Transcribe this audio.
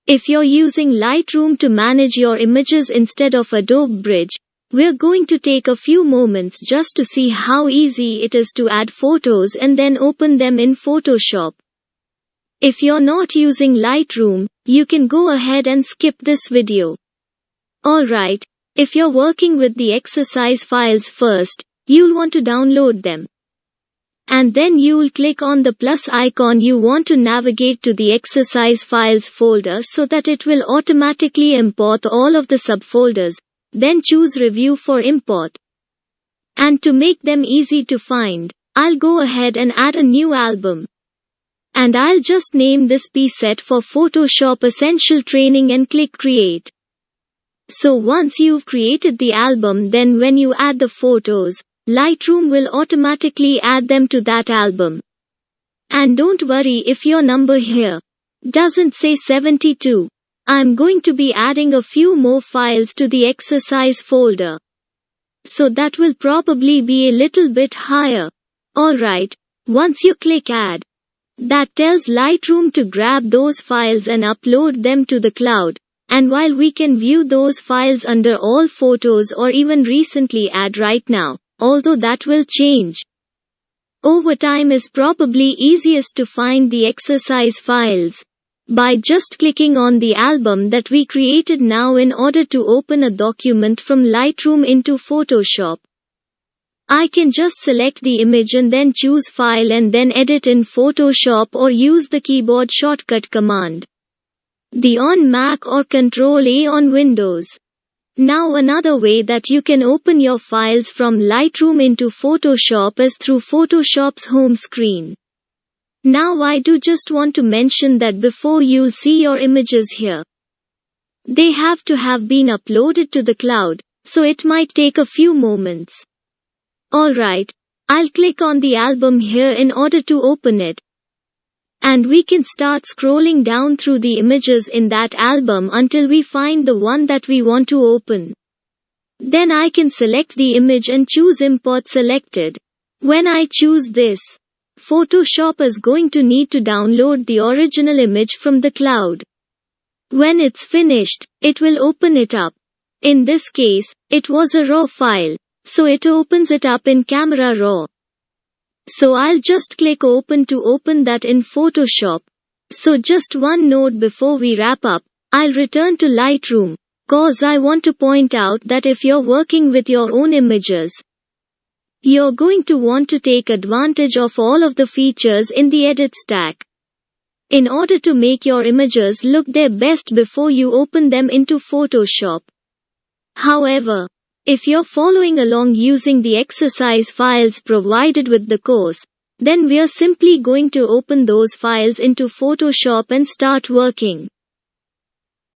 If you're using Lightroom to manage your images instead of Adobe Bridge, we're going to take a few moments just to see how easy it is to add photos and then open them in Photoshop. If you're not using Lightroom, you can go ahead and skip this video. Alright, if you're working with the exercise files first, you'll want to download them. And then you'll click on the plus icon you want to navigate to the exercise files folder so that it will automatically import all of the subfolders. Then choose review for import. And to make them easy to find, I'll go ahead and add a new album. And I'll just name this preset for Photoshop Essential Training and click create. So once you've created the album, then when you add the photos, Lightroom will automatically add them to that album. And don't worry if your number here doesn't say 72. I'm going to be adding a few more files to the exercise folder. So that will probably be a little bit higher. Alright, once you click add, that tells Lightroom to grab those files and upload them to the cloud. And while we can view those files under all photos or even recently add right now, although that will change over time, is probably easiest to find the exercise files by just clicking on the album that we created now in order to open a document from Lightroom into Photoshop. I can just select the image and then choose File and then Edit in Photoshop or use the keyboard shortcut command. The on Mac or Ctrl-A on Windows. Now another way that you can open your files from Lightroom into Photoshop is through Photoshop's home screen. Now I do just want to mention that before you'll see your images here, they have to have been uploaded to the cloud, so it might take a few moments. Alright, I'll click on the album here in order to open it. And we can start scrolling down through the images in that album until we find the one that we want to open. Then I can select the image and choose Import Selected. When I choose this, Photoshop is going to need to download the original image from the cloud. When it's finished, it will open it up. In this case, it was a RAW file, so it opens it up in Camera Raw. So I'll just click open to open that in Photoshop. So just one note before we wrap up, I'll return to Lightroom, cause I want to point out that if you're working with your own images, you're going to want to take advantage of all of the features in the edit stack in order to make your images look their best before you open them into Photoshop. However, if you're following along using the exercise files provided with the course, then we're simply going to open those files into Photoshop and start working.